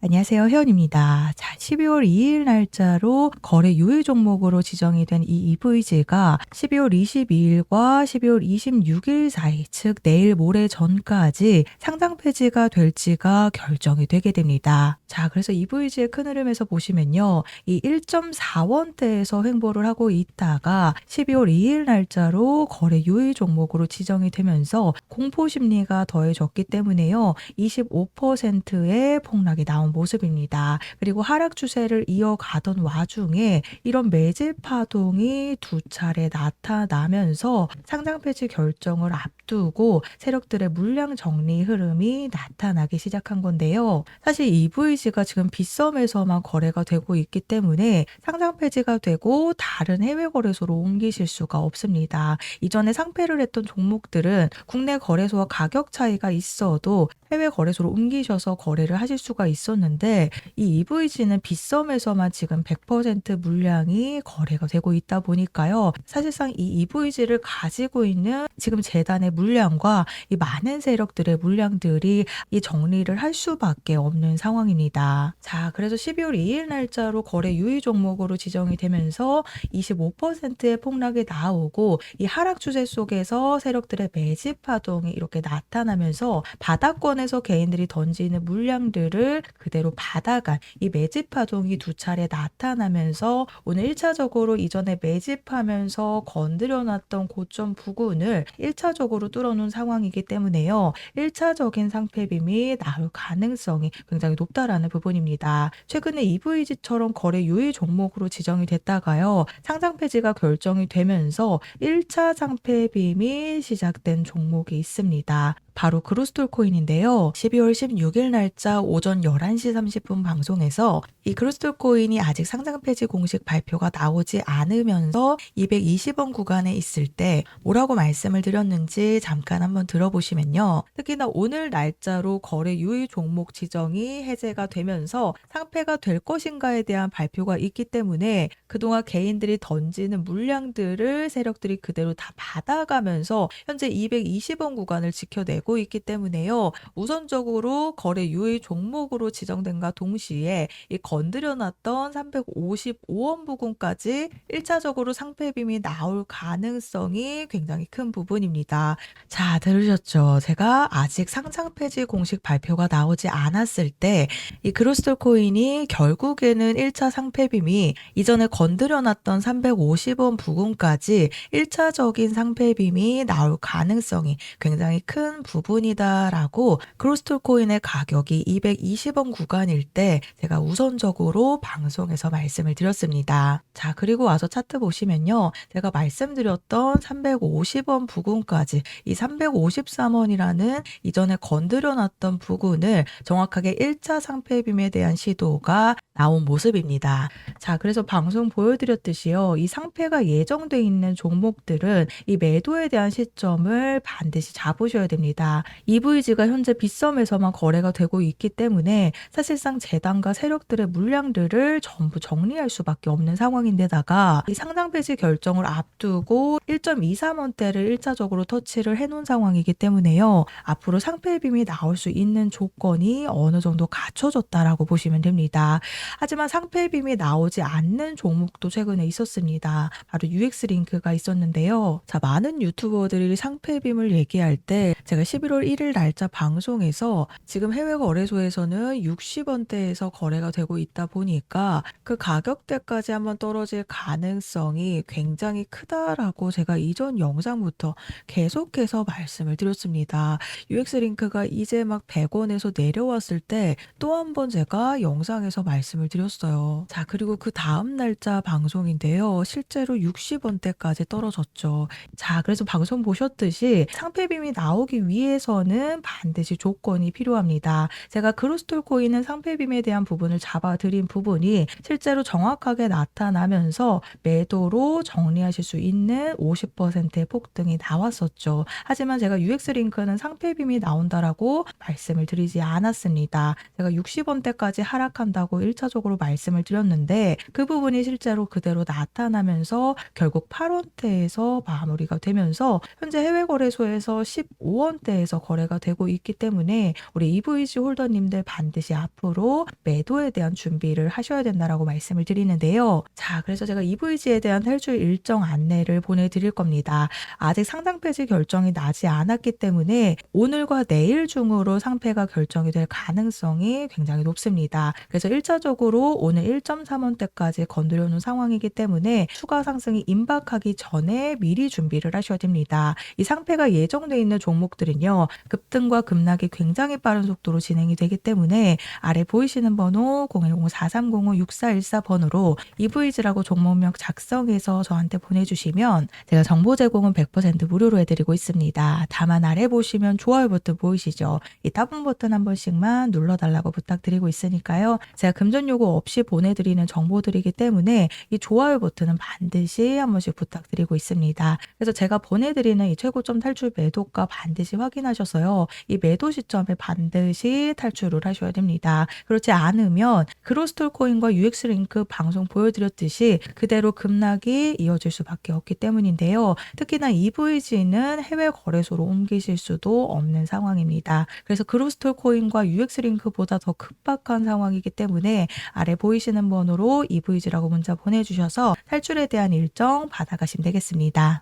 안녕하세요. 혜원입니다. 자, 12월 2일 날짜로 거래 유의 종목으로 지정이 된 이 EVG가 12월 22일과 12월 26일 사이, 즉 내일 모레 전까지 상장 폐지가 될지가 결정이 되게 됩니다. 자, 그래서 EVG의 큰 흐름에서 보시면요. 이 1.4원대에서 횡보를 하고 있다가 12월 2일 날짜로 거래 유의 종목으로 지정이 되면서 공포 심리가 더해졌기 때문에요. 25%의 폭락이 나온 모습입니다. 그리고 하락 추세를 이어가던 와중에 이런 매집 파동이 두 차례 나타나면서 상장 폐지 결정을 앞두고 세력들의 물량 정리 흐름이 나타나기 시작한 건데요. 사실 EVG가 지금 빗썸에서만 거래가 되고 있기 때문에 상장 폐지가 되고 다른 해외 거래소로 옮기실 수가 없습니다. 이전에 상폐를 했던 종목들은 국내 거래소와 가격 차이가 있어도 해외 거래소로 옮기셔서 거래를 하실 수가 있었는데 이 EVG는 빗썸에서만 지금 100% 물량이 거래가 되고 있다 보니까요. 사실상 이 EVG를 가지고 있는 지금 재단의 물량과 이 많은 세력들의 물량들이 이 정리를 할 수밖에 없는 상황입니다. 자, 그래서 12월 2일 날짜로 거래 유의 종목으로 지정이 되면서 25%의 폭락이 나오고 이 하락 추세 속에서 세력들의 매집 파동이 이렇게 나타나면서 바닥권에서 개인들이 던지는 물량들을 그대로 받아간 이 매집 파동이 두 차례 나타나면서 오늘 1차적으로 이전에 매집하면서 건드려놨던 고점 부근을 1차적으로 뚫어놓은 상황이기 때문에요. 1차적인 상패빔이 나올 가능성이 굉장히 높다라는 부분입니다. 최근에 EVG처럼 거래 유의 종목으로 지정이 됐다가요. 상장 폐지가 결정이 되면서 1차 상패빔이 시작된 종목이 있습니다. 바로 그로스톨 코인인데요. 12월 16일 날짜 오전 11시 30분 방송에서 이 그로스톨 코인이 아직 상장 폐지 공식 발표가 나오지 않으면서 220원 구간에 있을 때 뭐라고 말씀을 드렸는지 잠깐 한번 들어보시면요. 특히나 오늘 날짜로 거래 유의 종목 지정이 해제가 되면서 상폐가 될 것인가에 대한 발표가 있기 때문에 그동안 개인들이 던지는 물량들을 세력들이 그대로 다 받아가면서 현재 220원 구간을 지켜내고 있기 때문에요. 우선적으로 거래 유의 종목으로 지정된과 동시에 이 건드려놨던 355원 부근까지 1차적으로 상패빔이 나올 가능성이 굉장히 큰 부분입니다. 자, 들으셨죠? 제가 아직 상장 폐지 공식 발표가 나오지 않았을 때 이 그로스톨 코인이 결국에는 1차 상패빔이 이전에 건드려놨던 350원 부근까지 1차적인 상패빔이 나올 가능성이 굉장히 큰 부분이다라고 그로스톨 코인의 가격이 220원 구간일 때 제가 우선적으로 방송에서 말씀을 드렸습니다. 자, 그리고 와서 차트 보시면요. 제가 말씀드렸던 350원 부근까지 이 353원이라는 이전에 건드려놨던 부근을 정확하게 1차 상패빔에 대한 시도가 나온 모습입니다. 자, 그래서 방송 보여드렸듯이요. 이 상패가 예정돼 있는 종목들은 이 매도에 대한 시점을 반드시 잡으셔야 됩니다. EVG가 현재 빗썸에서만 거래가 되고 있기 때문에 사실상 재단과 세력들의 물량들을 전부 정리할 수밖에 없는 상황인데다가 이 상장 폐지 결정을 앞두고 1.23원대를 1차적으로 터치를 해놓은 상황이기 때문에요. 앞으로 상패빔이 나올 수 있는 조건이 어느 정도 갖춰졌다라고 보시면 됩니다. 하지만 상패빔이 나오지 않는 종목도 최근에 있었습니다. 바로 UX링크가 있었는데요. 자, 많은 유튜버들이 상패빔을 얘기할 때 제가 11월 1일 날짜 방송에서 지금 해외 거래소에서는 60원대에서 거래가 되고 있다 보니까 그 가격대까지 한번 떨어질 가능성이 굉장히 크다라고 제가 이전 영상부터 계속해서 말씀을 드렸습니다. UX링크가 이제 막 100원에서 내려왔을 때 또 한 번 제가 영상에서 말씀을 드렸어요. 자, 그리고 그 다음 날짜 방송인데요. 실제로 60원대까지 떨어졌죠. 자, 그래서 방송 보셨듯이 상패빔이 나오기 위해서는 반드시 조건이 필요합니다. 제가 그로스톨 코인은 상패빔에 대한 부분을 잡아드린 부분이 실제로 정확하게 나타나면서 매도로 정리하실 수 있는 50%의 폭등이 나왔었죠. 하지만 제가 UX링크는 상패빔이 나온다라고 말씀을 드리지 않았습니다. 제가 60원대까지 하락한다고 1차적으로 말씀을 드렸는데 그 부분이 실제로 그대로 나타나면서 결국 8원대에서 마무리가 되면서 현재 해외 거래소에서 15원대 상태에서 거래가 되고 있기 때문에 우리 EVG 홀더님들 반드시 앞으로 매도에 대한 준비를 하셔야 된다라고 말씀을 드리는데요. 자, 그래서 제가 EVG에 대한 탈출 일정 안내를 보내드릴 겁니다. 아직 상장 폐지 결정이 나지 않았기 때문에 오늘과 내일 중으로 상패가 결정이 될 가능성이 굉장히 높습니다. 그래서 1차적으로 오늘 1.3원대까지 건드려 놓은 상황이기 때문에 추가 상승이 임박하기 전에 미리 준비를 하셔야 됩니다. 이 상패가 예정돼 있는 종목들은요, 급등과 급락이 굉장히 빠른 속도로 진행이 되기 때문에 아래 보이시는 번호 010-4305-6414번으로 EVG라고 종목명 작성해서 저한테 보내주시면 제가 정보 제공은 100% 무료로 해드리고 있습니다. 다만 아래 보시면 좋아요 버튼 보이시죠? 이 따봉 버튼 한 번씩만 눌러달라고 부탁드리고 있으니까요. 제가 금전 요구 없이 보내드리는 정보들이기 때문에 이 좋아요 버튼은 반드시 한 번씩 부탁드리고 있습니다. 그래서 제가 보내드리는 이 최고점 탈출 매도가 반드시 확인하셔서요. 이 매도 시점에 반드시 탈출을 하셔야 됩니다. 그렇지 않으면 그로스톨코인과 UX링크 방송 보여드렸듯이 그대로 급락이 이어질 수밖에 없기 때문인데요. 특히나 EVG는 해외 거래소로 옮기실 수도 없는 상황입니다. 그래서 그로스톨코인과 UX링크보다 더 급박한 상황이기 때문에 아래 보이시는 번호로 EVG라고 문자 보내주셔서 탈출에 대한 일정 받아가시면 되겠습니다.